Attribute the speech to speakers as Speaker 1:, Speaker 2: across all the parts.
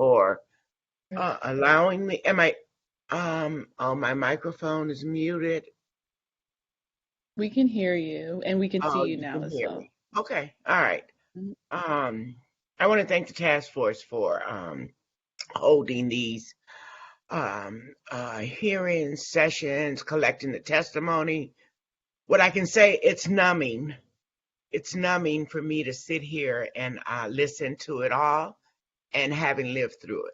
Speaker 1: for allowing me. Am I, oh, my microphone is muted.
Speaker 2: We can hear you and we can see
Speaker 1: Oh,
Speaker 2: you
Speaker 1: you
Speaker 2: now
Speaker 1: can
Speaker 2: as
Speaker 1: hear
Speaker 2: well.
Speaker 1: me. Okay. All right.
Speaker 2: Mhm.
Speaker 1: Um, I want to thank the task force for holding these hearing sessions, collecting the testimony. What I can say, it's numbing. It's numbing for me to sit here and listen to it all and having lived through it.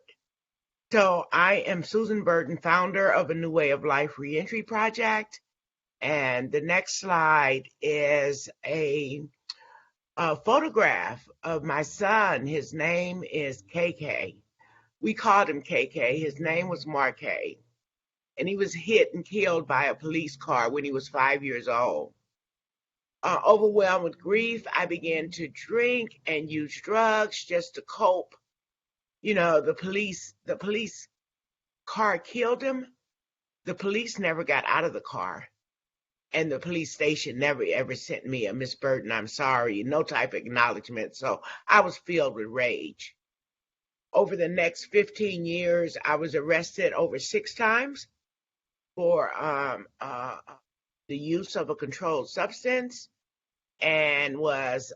Speaker 1: So I am Susan Burton, founder of a New Way of Life Reentry Project. And the next slide is a photograph of my son. His name is KK. We called him KK. His name was Marquet. And he was hit and killed by a police car when he was 5 years old. Overwhelmed with grief, I began to drink and use drugs just to cope. You know, the police car killed him. The police never got out of the car. And the police station never ever sent me a Miss Burton, I'm sorry, no type of acknowledgement. So I was filled with rage. Over the next 15 years, I was arrested over 6 times for the use of a controlled substance and was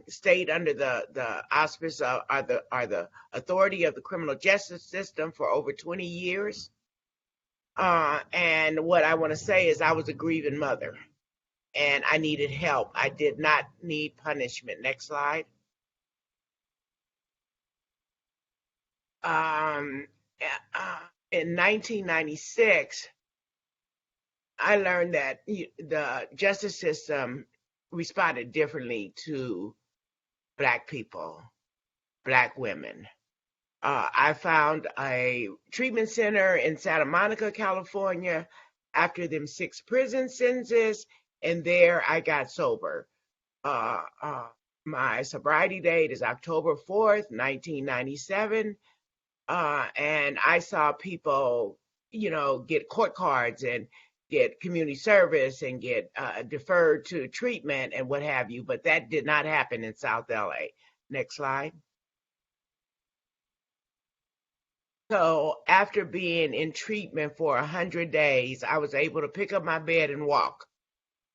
Speaker 1: stayed under the auspice of or the authority of the criminal justice system for over 20 years. And what I want to say is I was a grieving mother and I needed help. I did not need punishment. Next slide. Um, in 1996, I learned that the justice system responded differently to Black people, Black women. I found a treatment center in Santa Monica, California, after them 6 prison sentences, and there I got sober. Uh, uh, my sobriety date is October 4th, 1997. And I saw people, get court cards and get community service and get deferred to treatment and what have you, but that did not happen in South LA. Next slide. So after being in treatment for 100 days, I was able to pick up my bed and walk.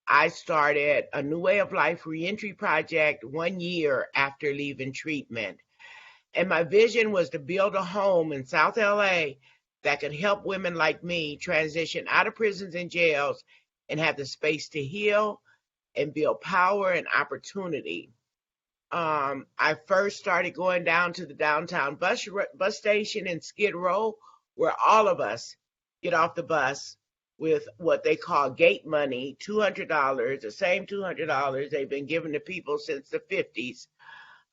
Speaker 1: I started a New Way of Life Reentry Project 1 year after leaving treatment. And my vision was to build a home in South LA that could help women like me transition out of prisons and jails and have the space to heal and build power and opportunity. I first started going down to the downtown bus station in Skid Row, where all of us get off the bus with what they call gate money, $200, the same $200 they've been giving to people since the 50s.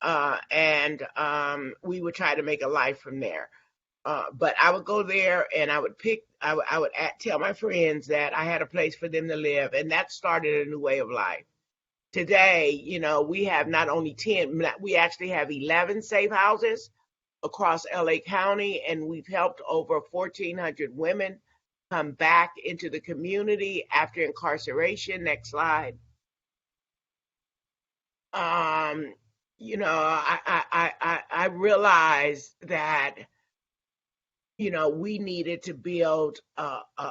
Speaker 1: And we would try to make a life from there. But I would go there and I would tell my friends that I had a place for them to live, and that started a new way of life. Today, we have not only 10, we actually have 11 safe houses across LA County, and we've helped over 1,400 women come back into the community after incarceration. Next slide. Um, I realized that, we needed to build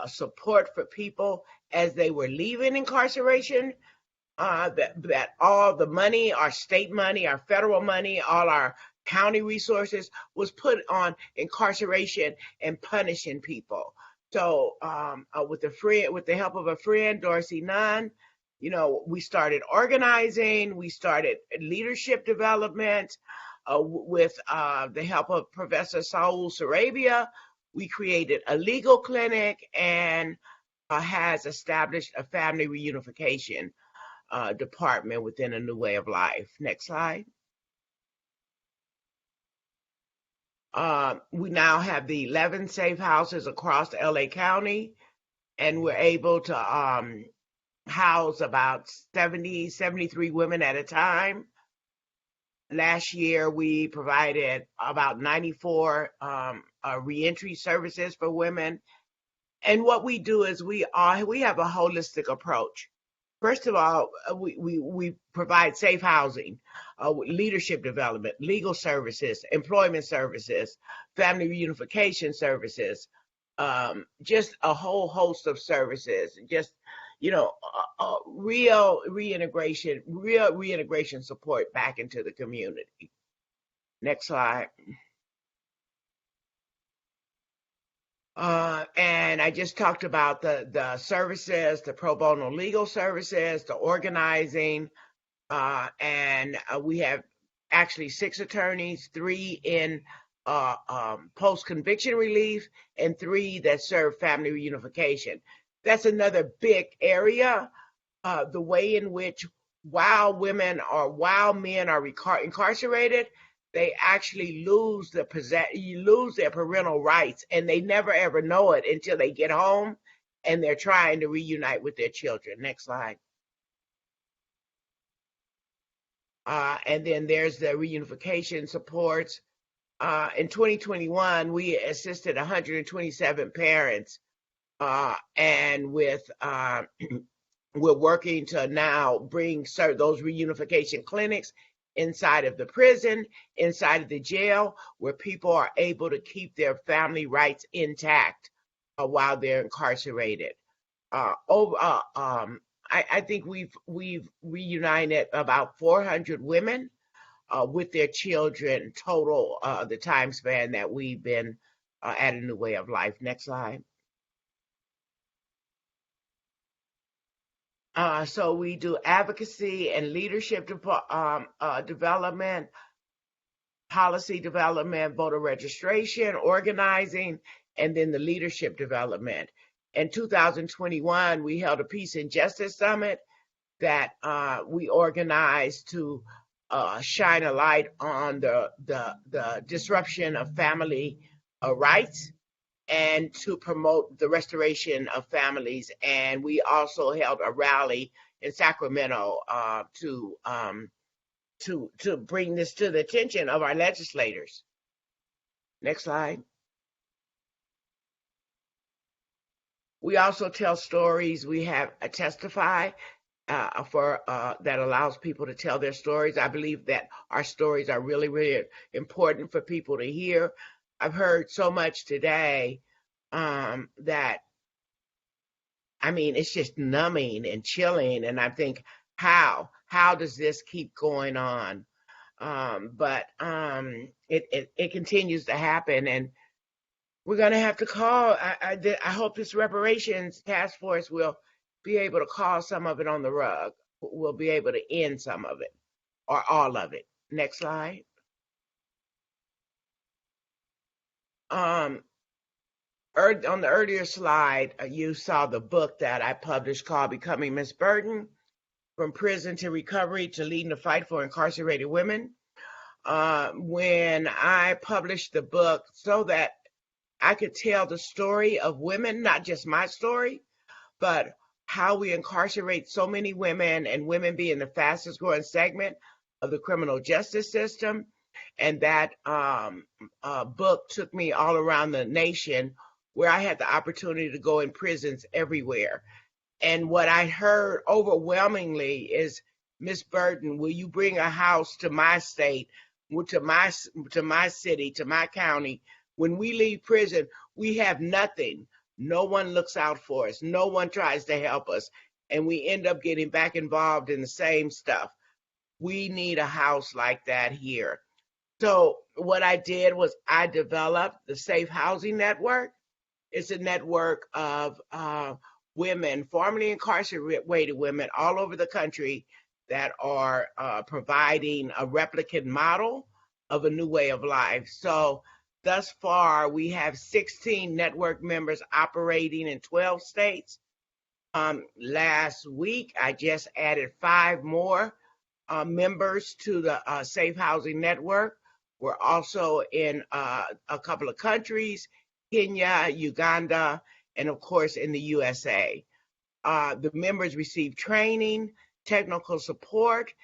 Speaker 1: support for people as they were leaving incarceration. That all the money, our state money, our federal money, all our county resources was put on incarceration and punishing people. So with the help of a friend, Dorsey Nunn, we started organizing, we started leadership development. With the help of Professor Saul Sarabia, we created a legal clinic and has established a family reunification department within a new way of life. Next slide. We now have the 11 safe houses across LA County, and we're able to house about 70, 73 women at a time. Last year, we provided about 94 reentry services for women. And what we do is we have a holistic approach. First of all, we provide safe housing, leadership development, legal services, employment services, family reunification services, just a whole host of services. Just real reintegration support back into the community. Next slide. And I just talked about the services, the pro bono legal services, the organizing, and we have actually 6 attorneys, 3 in post-conviction relief, and 3 that serve family reunification. That's another big area. The way in which while men are incarcerated, they actually lose their parental rights, and they never ever know it until they get home and they're trying to reunite with their children. Next slide. And then there's the reunification supports. In 2021, we assisted 127 parents, and we're working to now bring those reunification clinics inside of the prison, inside of the jail, where people are able to keep their family rights intact while they're incarcerated. I think we've reunited about 400 women with their children total, the time span that we've been at A New Way of Life. Next slide. So we do advocacy and leadership development, policy development, voter registration, organizing, and then the leadership development. In 2021, we held a Peace and Justice Summit that we organized to shine a light on the disruption of family rights and to promote the restoration of families. And we also held a rally in Sacramento to bring this to the attention of our legislators. Next slide. We also tell stories. We have a Testify that allows people to tell their stories. I believe that our stories are really, really important for people to hear. I've heard so much today that, I mean, it's just numbing and chilling. And I think, how does this keep going on? But it continues to happen, and we're going to have to call. I hope this reparations task force will be able to call some of it on the rug. We'll be able to end some of it or all of it. Next slide. On the earlier slide, you saw the book that I published called Becoming Miss Burton, From Prison to Recovery to Leading the Fight for Incarcerated Women. When I published the book so that I could tell the story of women, not just my story, but how we incarcerate so many women, and women being the fastest growing segment of the criminal justice system. And that book took me all around the nation, where I had the opportunity to go in prisons everywhere. And what I heard overwhelmingly is, Miss Burton, will you bring a house to my state, to my city, to my county? When we leave prison, we have nothing. No one looks out for us. No one tries to help us. And we end up getting back involved in the same stuff. We need a house like that here. So what I did was I developed the Safe Housing Network. It's a network of women, formerly incarcerated women all over the country, that are providing a replicate model of a new way of life. So thus far, we have 16 network members operating in 12 states. Last week, I just added 5 more members to the Safe Housing Network. We're also in a couple of countries, Kenya, Uganda, and of course in the USA. The members receive training, technical support,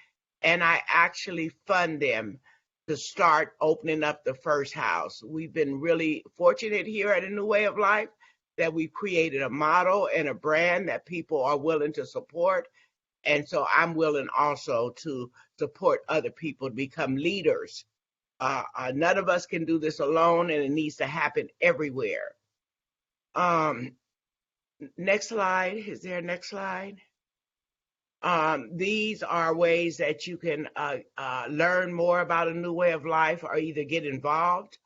Speaker 1: and I actually fund them to start opening up the first house. We've been really fortunate here at A New Way of Life that we've created a model and a brand that people are willing to support. And so I'm willing also to support other people to become leaders. None of us can do this alone, and it needs to happen everywhere. Um, Next slide. Is there a next slide? These are ways that you can learn more about a new way of life or either get involved.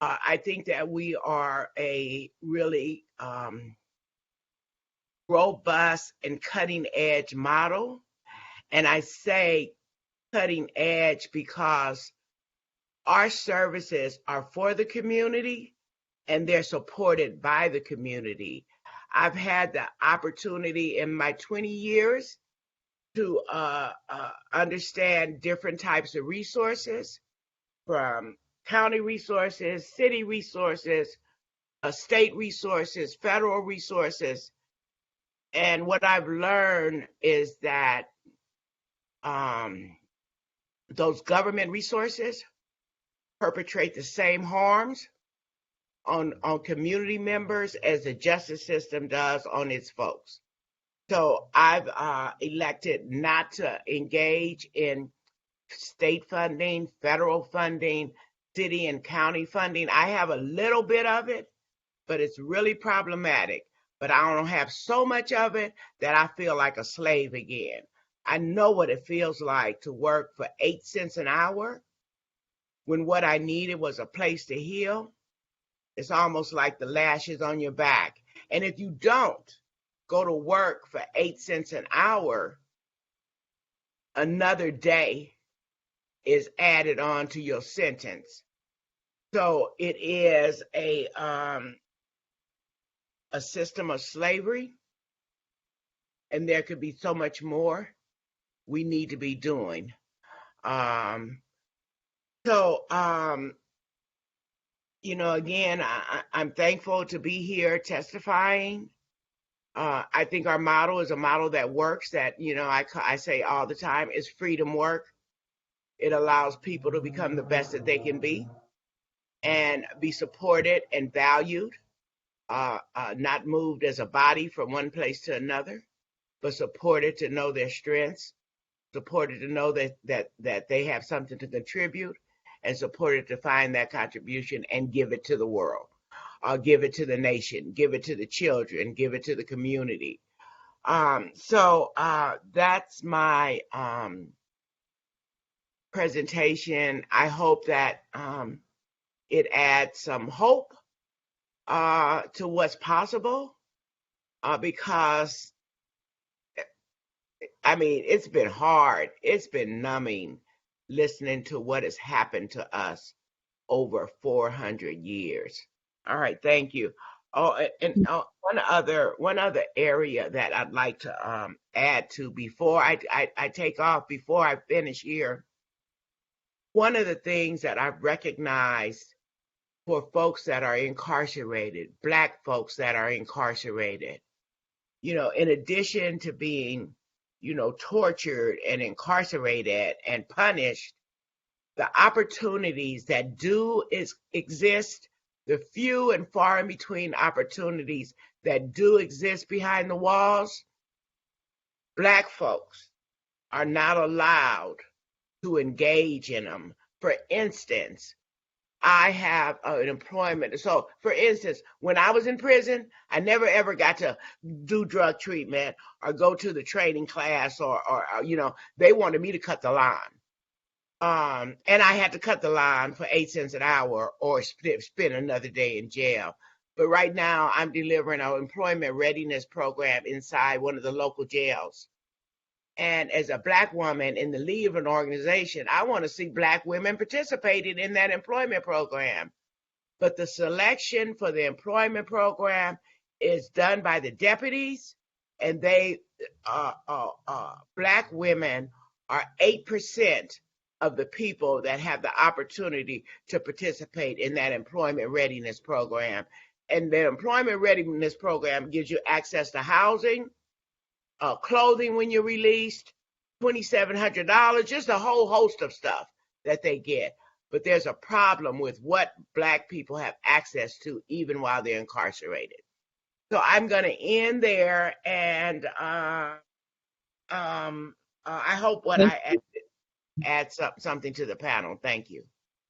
Speaker 1: I think that we are a really robust and cutting edge model. And I say cutting edge because our services are for the community and they're supported by the community. I've had the opportunity in my 20 years to understand different types of resources, from county resources, city resources, state resources, federal resources. And what I've learned is that those government resources perpetrate the same harms on community members as the justice system does on its folks. So I've elected not to engage in state funding, federal funding, city and county funding. I have a little bit of it, but it's really problematic. But I don't have so much of it that I feel like a slave again. I know what it feels like to work for 8 cents an hour when what I needed was a place to heal. It's almost like the lashes on your back. And if you don't go to work for 8 cents an hour, another day is added on to your sentence. So it is a system of slavery, and there could be so much more we need to be doing. Again, I'm thankful to be here testifying. I think our model is a model that works, that, I say all the time, is freedom work. It allows people to become the best that they can be and be supported and valued, not moved as a body from one place to another, but supported to know their strengths, supported to know that they have something to contribute, and supported to find that contribution and give it to the world, give it to the nation, give it to the children, give it to the community. So that's my presentation. I hope that it adds some hope to what's possible, because it's been hard. It's been numbing listening to what has happened to us over 400 years. All right, thank you. Oh, and one other area that I'd like to add to before I take off, before I finish here. One of the things that I've recognized for folks that are incarcerated, Black folks that are incarcerated, in addition to being, tortured and incarcerated and punished, the opportunities that do exist, the few and far in between opportunities that do exist behind the walls, Black folks are not allowed to engage in them. For instance, I have an employment. So, for instance, when I was in prison, I never ever got to do drug treatment or go to the training class, or they wanted me to cut the line. And I had to cut the line for 8 cents an hour or spend another day in jail. But right now, I'm delivering an employment readiness program inside one of the local jails. And as a Black woman in the lead of an organization, I want to see Black women participating in that employment program. But the selection for the employment program is done by the deputies, and Black women are 8% of the people that have the opportunity to participate in that employment readiness program. And the employment readiness program gives you access to housing, clothing when you're released, $2,700, just a whole host of stuff that they get. But there's a problem with what Black people have access to even while they're incarcerated. So I'm going to end there, and I hope what
Speaker 2: Miss
Speaker 1: I add something to the panel. Thank you.